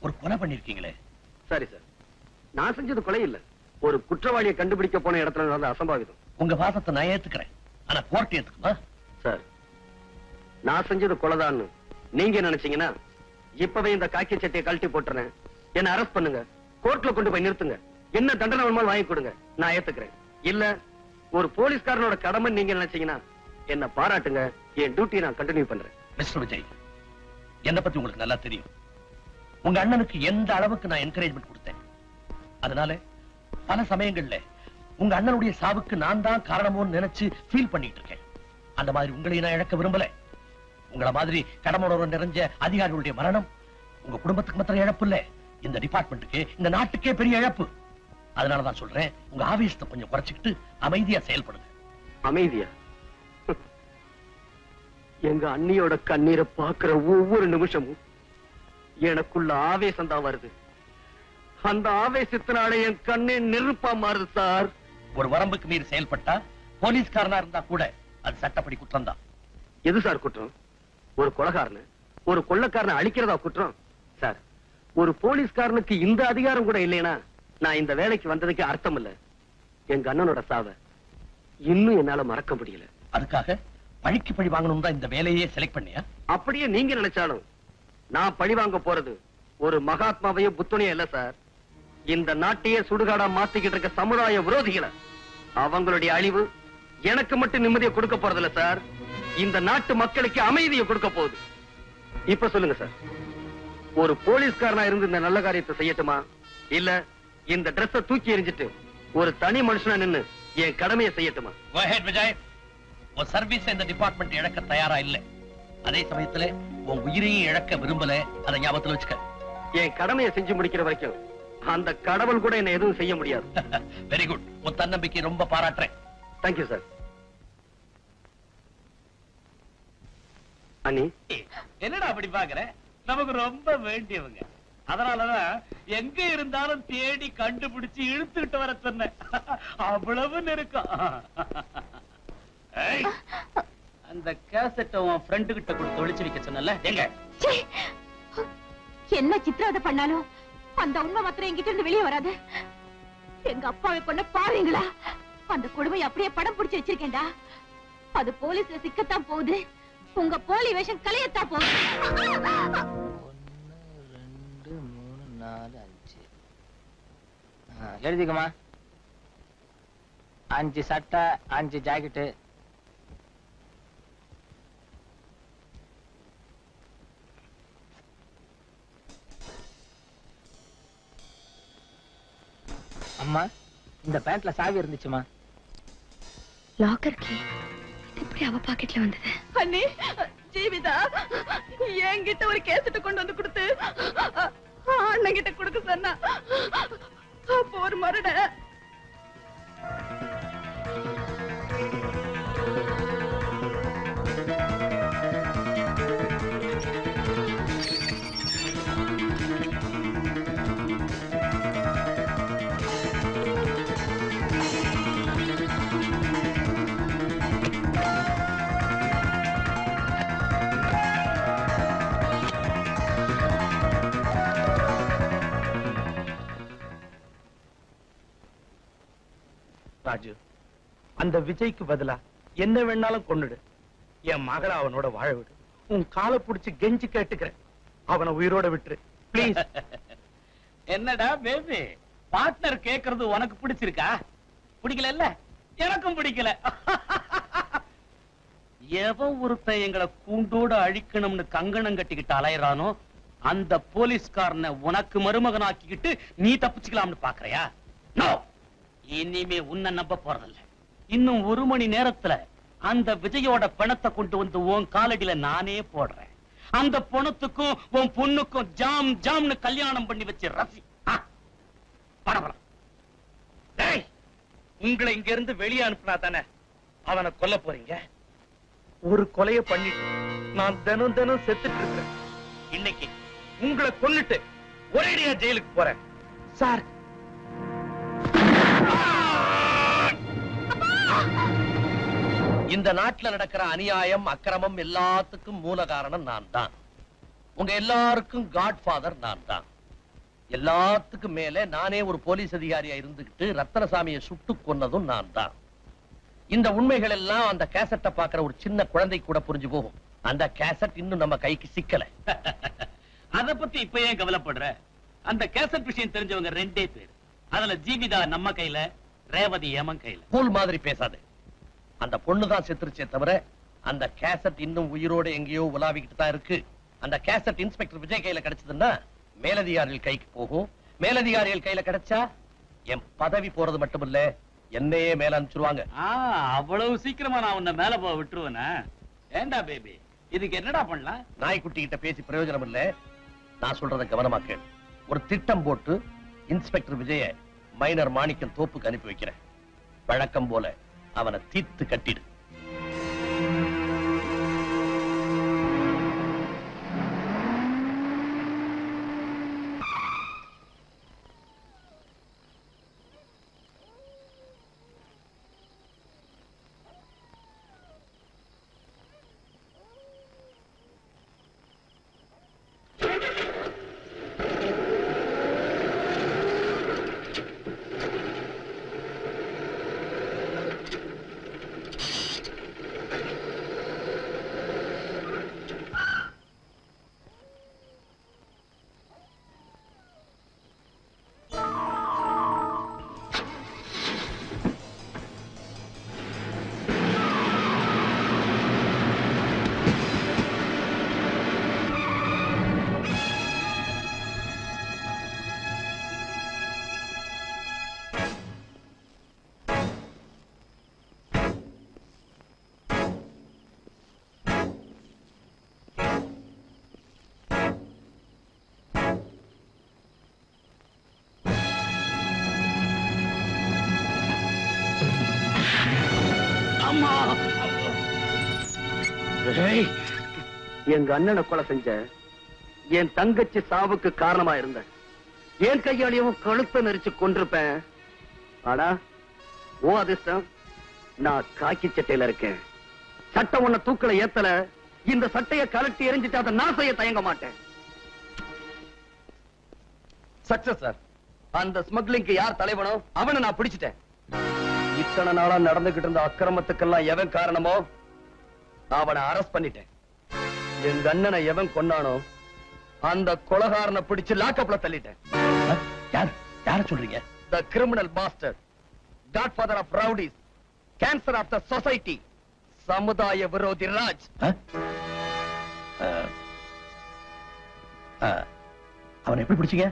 ஒரு கொலை பண்ணிருக்கீங்களே. சரி சார், நான் செஞ்சது கொலை இல்ல, ஒரு குற்றவாளியை கண்டுபிடிக்க போன இடத்துல நடந்த அசம்பாவிதம். உங்க வாதத்தை நான் ஏத்துக்கிறேன், ஆனா கோர்ட் ஏத்துக்குமா? சார், நான் செஞ்சது கொலைதான்னு நீங்க நினைச்சீங்கன்னா இப்பவே இந்த காக்கி சட்டையை கழட்டி போட்டுறேன், என்ன அரெஸ்ட் பண்ணுங்க, கோர்ட்ல கொண்டு போய் நிறுத்துங்க, என்ன தண்டனை வேணுமாலும் வாங்கி கொடுங்க, நான் ஏத்துக்கிறேன். இல்ல ஒரு போலீஸ்காரனோட கடமை நீங்க நினைச்சீங்கன்னா என்ன பாராட்டுங்க, என் டியூட்டி நான் கண்டினியூ பண்றேன். மிஸ்டர் விஜய், என்ன பத்தி உங்களுக்கு நல்லா தெரியும். உங்க அண்ணனுக்கு எந்த அளவுக்கு நான் என்கரேஜ்மெண்ட் கொடுத்தேன். அதனால பல சமயங்கள்ல உங்க அண்ணனுடைய சாவுக்கு நான் தான் காரணமோன்னு நினைச்சு ஃபீல் பண்ணிட்டு இருக்கேன். அந்த மாதிரி உங்களை நான் இழக்க விரும்பல. உங்கள மாதிரி கடமையோட நிறைஞ்ச அதிகாரிகளுடைய மரணம் உங்க குடும்பத்துக்கு மாத்திரம் இழப்பு இல்ல, இந்த டிபார்ட்மெண்ட்டுக்கு, இந்த நாட்டுக்கே பெரிய இழப்பு. அதனாலதான் சொல்றேன், உங்க ஆவேசத்தை கொஞ்சம் குறைச்சுக்கிட்டு அமைதியா செயல்படுங்க. அமைதியா? எங்க அண்ணியோட கண்ணீரை பாக்குற ஒவ்வொரு நிமிஷமும் எனக்குள்ள ஆவேசம் தான் வருது. அந்த ஆவேசத்தினால என் கண்ணே நெருப்பா மாறுது சார். ஒரு வரம்புக்கு மீறி செயல்பட்டா போலீஸ்காரனா இருந்தா கூட அது சட்டப்படி குற்றம் தான். எது சார் குற்றம்? ஒரு கொலைகாரனை, ஒரு கொள்ளைக்காரனை அழிக்கிறதா குற்றம்? சார், ஒரு போலீஸ்காரனுக்கு இந்த அதிகாரம் கூட இல்லைன்னா நான் இந்த வேலைக்கு வந்ததுக்கு அர்த்தம் இல்ல. எங்க அண்ணனோட சாவை இன்னும் என்னால மறக்க முடியல. அதுக்காக பழிக்கு பழி வாங்கணும் தான் இந்த வேலையே செலக்ட் பண்ணியா? அப்படியே நீங்க நினைச்சாலும் நான் பழி வாங்க போறது ஒரு மகாத்மாவையும் புத்தனையும் இல்ல சார். இந்த நாட்டையே சுடுகாடா மாத்திக்கிட்டு இருக்க சமுதாய விரோதிகளை, அவங்களுடைய அழிவு எனக்கு மட்டும் நிம்மதியை கொடுக்க போறதில்ல சார், இந்த நாட்டு மக்களுக்கு அமைதியை கொடுக்க போகுது. இப்ப சொல்லுங்க சார், ஒரு போலீஸ்காரனா இருந்து இந்த நல்ல காரியத்தை செய்யட்டுமா, இல்ல இந்த டிரெஸ்ஸ தூக்கி எறிஞ்சிட்டு ஒரு தனி மனுஷனா நின்னு என் கடமையை செய்யட்டுமா? Go ahead, Vijay. உன் சர்வீஸ் இந்த டிபார்ட்மெண்ட் இழக்க தயாரா இல்ல, அதே சமயத்துல உன் உயிரையும் இழக்க விரும்பல, அதை ஞாபகத்துல வச்சுக்க. என் கடமையை செஞ்சு முடிக்கிற வரைக்கும் அந்த கடவுள் கூட என்ன எதுவும் செய்ய முடியாது. வெரி குட், உன் தன்னம்பிக்கை ரொம்ப பாராட்டுறேன். Thank you sir. அண்ணி, என்னடா அப்படி பாக்குற? நமக்கு ரொம்ப வேண்டியவங்க, அதனாலதான் எங்க இருந்தாலும் தேடி கண்டுபிடிச்சு இழுத்துக்கிட்டு வர சொன்னேன். அவ்வளவு நெருக்கம். அந்த கேசட்டை உன் ஃப்ரெண்டு கிட்ட கொடுத்து ஒளிச்சு வைக்க சொன்னல, எங்க? என்ன சித்திரவதை பண்ணாலும் அந்த உண்மை மாத்திரம் என்கிட்ட இருந்து வெளியே வராது. எங்க அப்பாவை கொண்ட பாருங்களா, அந்த கொடுமை அப்படியே படம் பிடிச்சு வச்சிருக்கேன்டா. அது போலீஸ்ல சிக்கத்தான் போகுது, உங்க போலி வேஷம் கலையத்தான் போகுது. 1 2 3 4 5 எழுதிக்கமா. 5 சட்டை, 5 ஜாக்கெட்டு. அம்மா, இந்த பேண்ட்ல சாவி இருந்துச்சுமா. லாக்கர் கீ எப்படி அவ பாக்கெட்ல வந்தது? அண்ணி, ஜீவிதா என்கிட்ட ஒரு கேசட் கொண்டு வந்து கொடுத்து அண்ணன் கிட்ட கொடுக்க சொன்னா, அப்போ ஒரு மருட ராஜு, அந்த விஜய்க்கு பதிலா என்ன வேணாலும் கொன்னுடு, என் மகளை அவனோட வாழ விடு. உன் காலை புடிச்சு கெஞ்சி கேட்டுக்கிறேன், அவனை உயிரோட விட்டுரு பிளீஸ். என்னடா பேபி, பார்ட்னர் கேக்குறது உனக்கு பிடிச்சிருக்கா? பிடிக்கல இல்ல, எனக்கும் பிடிக்கல. எவன் ஒருத்தன் எங்களை கூண்டோட அழிக்கணும்னு கங்கணம் கட்டிக்கிட்டு அலையறானோ அந்த போலீஸ்காரனை உனக்கு மருமகனாக்கிக்கிட்டு நீ தப்பிச்சுக்கலாம்னு பாக்குறியா? நோ, இனிமே உன்னை நம்ப போறதில்ல. இன்னும் 1 மணி நேரத்துல அந்த விஜயோட பணத்தை கொண்டு வந்து உன் காலடியில நானே போடுறேன். அந்த பணத்துக்கும் உன் பொண்ணுக்கும் ஜாம் ஜாம்னு கல்யாணம் பண்ணி வச்சு ரசி. பரபரம். உங்களை இங்க இருந்து வெளியே அனுப்புனா தானே அவனை கொல்ல போறீங்க? ஒரு கொலைய பண்ணிட்டு நான் தினம் தினம் செத்துட்டு இருக்கேன். இன்னைக்கு உங்களை கொல்லிட்டு ஒரேடியா ஜெயிலுக்கு போறேன் சார். இந்த நாட்டுல நடக்கிற அநியாயம், அக்கிரமம் எல்லாத்துக்கும் மூல காரணம் நான் தான். உங்க எல்லாருக்கும் காட்ஃபாதர் நான் தான். எல்லாத்துக்கும் மேல நானே ஒரு போலீஸ் அதிகாரியா இருந்துகிட்டு ரத்தனசாமியை சுட்டு கொன்னதும் நான் தான். இந்த உண்மைகள் எல்லாம் அந்த கேசட்டை பாக்குற ஒரு சின்ன குழந்தை கூட புரிஞ்சு போகும். அந்த கேசட் இன்னும் நம்ம கைக்கு சிக்கல. அத பத்தி இப்ப ஏன் கவலைப்படுற? அந்த கேசட் விஷயம் தெரிஞ்சவங்க 2 பேர். அதுல ஜீவிதா நம்ம கையில, ரேவதி ஏமன் கையில. கூல் மாதிரி பேசாது. அந்த பொண்ணுதான் செத்துருச்சே தவிர அந்த கேசட் இன்னும் உயிரோட எங்கேயோ உலாவிக்கிட்டு தான் இருக்கு. அந்த கேசட் இன்ஸ்பெக்டர் விஜய் கையில கிடைச்சதுன்னா மேலதிகாரிகள் கைக்கு போகும். மேலதிகாரிகள் கையில கிடைச்சா என் பதவி போறது மட்டுமில்ல, என்னையே மேல அனுப்பிச்சிருவாங்க. அவ்வளவு சீக்கிரமா நான் உன்னை மேல போக விட்டுருவேனா? ஏண்டா பேபி, இதுக்கு என்னடா பண்ணலாம்? நாய்க்குட்டி கிட்ட பேசி பிரயோஜனம் இல்ல. நான் சொல்றத கவனமா கேளு. ஒரு திட்டம் போட்டு இன்ஸ்பெக்டர் விஜய மைனர் மாணிக்கம் தோப்புக்கு அனுப்பி வைக்கிறேன். வழக்கம் போல அவனை தீர்த்து கட்டிடு. எங்க அண்ணனை கொலை செஞ்ச என் தங்கச்சி சாவுக்கு காரணமா இருந்த என் கையாலையும் கழுத்தை நெரிச்சு கொண்டிருப்பேன். ஆனா ஓ அதிர்ஷ்டம், நான் காக்கி சட்டையில இருக்கேன். சட்டம் உன்னை தூக்கல ஏத்தல. இந்த சட்டையை கலட்டி எரிஞ்சிட்டு அதை நான் செய்ய தயங்க மாட்டேன். Success sir. அந்த ஸ்மக்லிங்க்கு யார் தலைவனோ அவனை நான் பிடிச்சிட்டேன். இத்தனை நாளா நடந்துகிட்டு இருந்த அக்கிரமத்துக்கெல்லாம் எவன் காரணமோ அவனை அரெஸ்ட் பண்ணிட்டேன். எங்க அண்ணனை எவன் கொண்டானோ அந்த கொலகாரனை பிடிச்சு லாக்கப்ல தள்ளிட்டேன். யார சொல்றீங்க? The criminal bastard, godfather of rowdies, cancer of the society, சமுதாய விரோதி ராஜ். அவனை எப்படி பிடிச்சீங்க?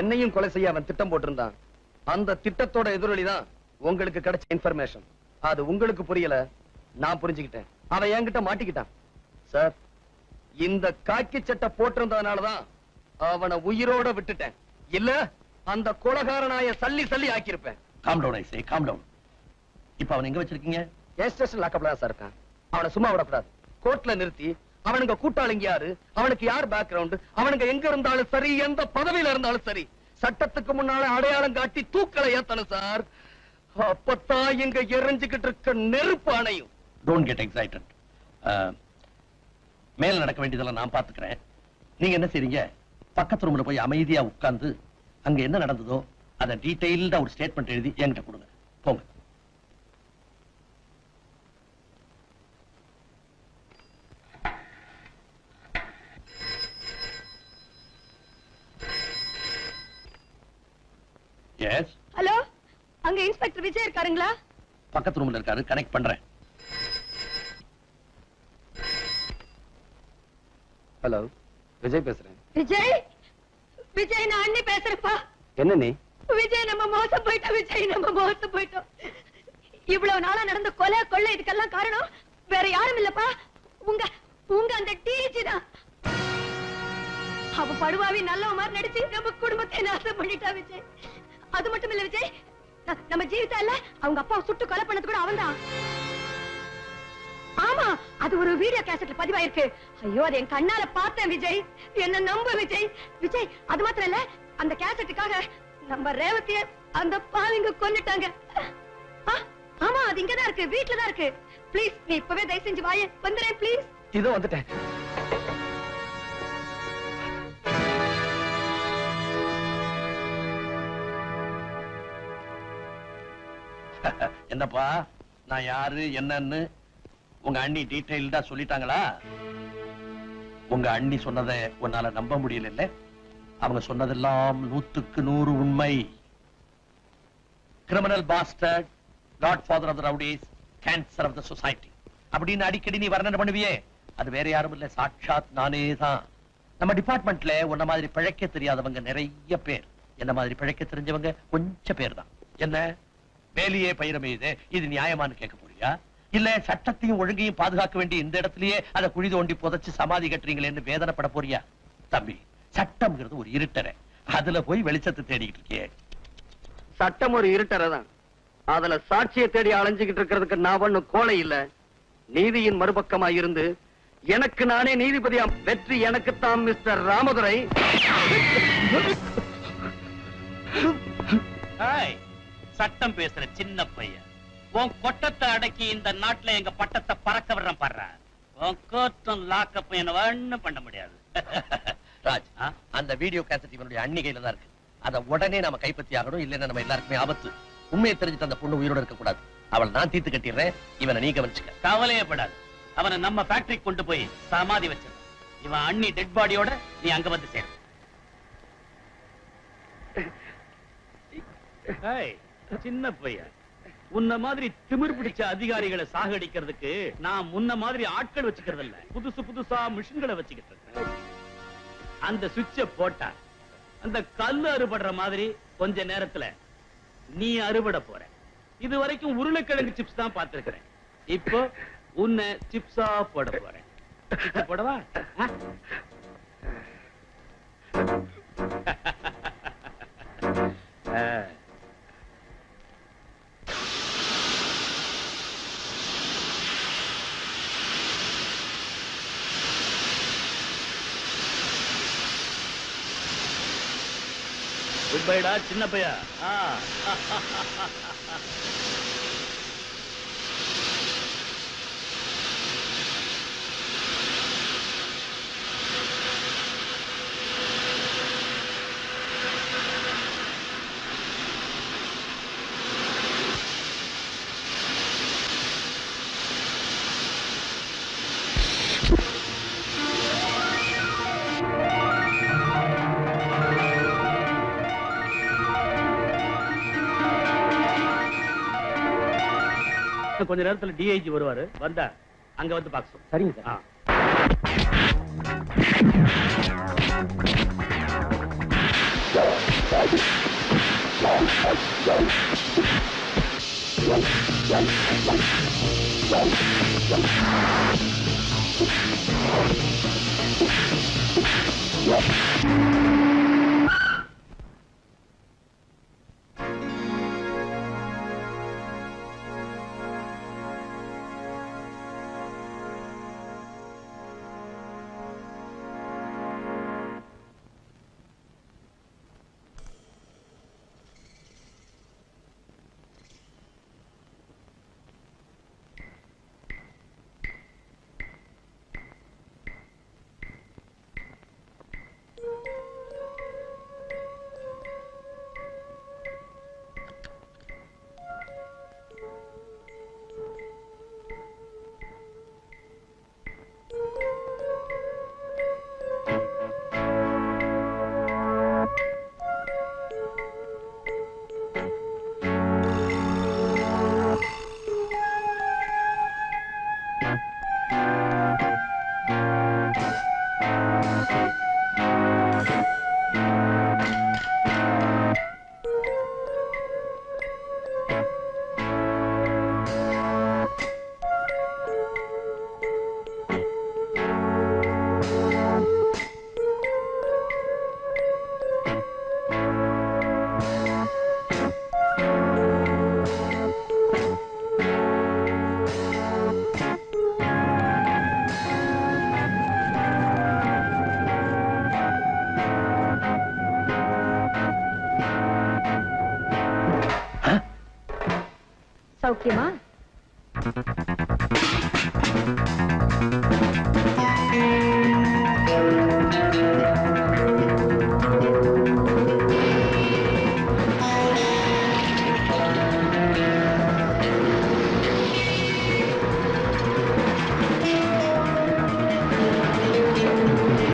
என்னையும் கொலை செய்ய அவன் திட்டம் போட்டிருந்தான். அந்த திட்டத்தோட எதிரொலிதான் உங்களுக்கு கிடைச்ச இன்ஃபர்மேஷன். அது உங்களுக்கு புரியல, நான் புரிஞ்சுக்கிட்டேன். அவன் என்கிட்ட மாட்டிக்கிட்டான். சார், இந்த காக்கி சட்டை போட்டிருந்ததுனாலதான் அவனை உயிரோட விட்டுட்டேன். இல்ல அந்த கொலகாரனாய சல்லி சல்லி ஆக்கியிருப்பேன். காம் டவுன், ஐ சே காம் டவுன். இப்ப அவன் எங்க வச்சிருக்கீங்க? என் ஸ்டேஷன் லாக்கப்ல தான் சார் இருக்கான். அவனை சும்மா விடக்கூடாது. கோர்ட்ல நிறுத்தி அவனுங்க கூட்டாளிங்க யாரு, அவனுக்கு யார் பேக்ரவுண்ட், அவனுங்க எங்க இருந்தாலும் சரி, எந்த பதவியில இருந்தாலும் சரி, சட்டத்துக்கு முன்னால அடையாளம் காட்டி தூக்கலை ஏத்தணும் சார். அப்பத்தான் இங்க எரிஞ்சுக்கிட்டு இருக்க நெருப்பு அணையும். Don't get excited. மேல நடக்க வேண்டியதெல்லாம் நான் பாத்துக்கிறேன். நீங்க என்ன செய்றீங்க? பக்கத்து ரூம்ல போய் அமைதியா உட்கார்ந்து அங்க என்ன நடந்ததோ அதை டீடைல்டா ஒரு ஸ்டேட்மெண்ட் எழுதி என்கிட்ட கொடுங்க. போங்க. எஸ். ஹலோ, அங்க இன்ஸ்பெக்டர் விஜய் இருக்காருங்களா? பக்கத்து ரூம்ல இருக்காரு, கனெக்ட் பண்றேன். ஹலோ, விஜய் பேசுறேன். விஜய், விஜய் நான் அண்ணி பேசுறேன்ப்பா. என்ன நீ? விஜய் நம்ம மோசம் போயிட்டோம். விஜய் நம்ம மோசம் போயிட்டோம். இவ்வளவு நாளா நடந்த கொலை கொள்ளை இதுக்கெல்லாம் காரணம் வேற யாரும் இல்லப்பா, உங்க உங்க அந்த டிஜி தான். அவ படுவாவி நல்லவ மாதிரி நடிச்சு நம்ம குடும்பத்தை நாசம் பண்ணிட்டா விஜய். அது மட்டும் இல்ல விஜய், நம்ம ஜீவிதா இல்ல, அவங்க அப்பாவை சுட்டு கொலை பண்ணது கூட அவன்தான். ஆமா, அது ஒரு வீடியோ கேசட்ல பதிவாயிருக்கு. ஐயோ, அது என் கண்ணால பார்த்தேன் விஜய், என்ன நம்ப விஜய். விஜய், அது மாத்திரம் இல்ல, அந்த கேசட்டுக்காக நம்ம ரேவதிய அந்த பாவிங்க கொன்னுட்டாங்க. ஆமா, அது இங்கதான் இருக்கு, வீட்டுல தான் இருக்கு. ப்ளீஸ் நீ இப்பவே தயவு செஞ்சு வாயே, வந்துறேன் ப்ளீஸ். இதோ வந்துட்டேன். என்னப்பா நான் யாரு என்னன்னு உங்க அண்ணி டீடைல்டா சொல்லிட்டாங்களா? உங்க அண்ணி சொன்னதை உன்னால நம்ப முடியல. அவங்க சொன்னதெல்லாம் 100க்கு 100 உண்மை. Criminal bastard, godfather of the rowdies, cancer of the society அப்படின்னு அடிக்கடி நீ வர்ணனை பண்ணுவியே, அது வேற யாரும் இல்ல, சாட்சாத் நானே தான். நம்ம டிபார்ட்மெண்ட்ல உன்ன மாதிரி பிழைக்க தெரியாதவங்க நிறைய பேர், என்ன மாதிரி பிழைக்க தெரிஞ்சவங்க கொஞ்சம் பேர் தான். என்ன வேலையே பயிரமே இது நியாயமானு கேட்க போறியா? இல்ல சட்டத்தையும் ஒழுங்கையும் பாதுகாக்க வேண்டிய இந்த இடத்துலயே அதை குழி தோண்டி புதைச்சு சமாதி கட்டுறீங்களேன்னு வேதனைப்பட போறியா? தம்பி, சட்டம்ங்கிறது ஒரு இருட்டறை, அதுல போய் வெளிச்சத்தை தேடிக்கிட்டு இருக்கியே. சட்டம் ஒரு இருட்டறை தான், அதுல சாட்சியை தேடி அலைஞ்சுகிட்டு இருக்கிறதுக்கு நான் ஒண்ணும் கோலை இல்ல. நீதியின் மறுபக்கமா இருந்து எனக்கு நானே நீதிபதியா வெற்றி எனக்குத்தான் மிஸ்டர் ராமதுரை. சட்டம் பேசுற சின்ன பையன், உன் கொட்டத்தை அடக்கி இந்த நாட்டுல எங்க பட்டத்தை பறக்க விடுறேன் பாடுற. உன் கோர்ட்டும் லாக்கப் என்ன ஒண்ணும் பண்ண முடியாது. ராஜ், அந்த வீடியோ கேசட் இவனுடைய அண்ணி கையில தான் இருக்கு. அதை உடனே நாம கைப்பற்றி ஆகணும், இல்லைன்னா நம்ம எல்லாருக்குமே ஆபத்து. உண்மையை தெரிஞ்சுட்டு அந்த பொண்ணு உயிரோட இருக்க கூடாது. அவளை நான் தீர்த்து கட்டிடுறேன், இவனை நீ கவனிச்சுக்க. கவலையப்படாது, அவனை நம்ம ஃபேக்டரிக்கு கொண்டு போய் சமாதி வச்சிரு. இவன் அண்ணி டெட் பாடியோட நீ அங்க வந்து சேரு. சின்ன பையன், உன்ன மாதிரி திமிர் பிடிச்ச அதிகாரிகளை சாகடிக்கிறதுக்கு நான் முன்ன மாதிரி ஆட்கள் வச்சுக்கிறது இல்ல, புதுசா மிஷின்களை வச்சுக்கிட்டு இருக்கேன். அந்த சுவிட்ச போட்டா அந்த கல்லு அறுபடுற மாதிரி கொஞ்ச நேரத்துல நீ அறுபட போற. இது வரைக்கும் உருளைக்கிழங்கு சிப்ஸ் தான் பார்த்திருக்கிறேன், இப்போ உன்னை சிப்ஸா போட போறேன். போடவா? குட்பைடா சின்ன பையா. கொஞ்ச நேரத்துல டிஐஜி வருவாரு, வந்தா அங்க வந்து பாக்க. சரிங்க சார். சௌக்கியமா?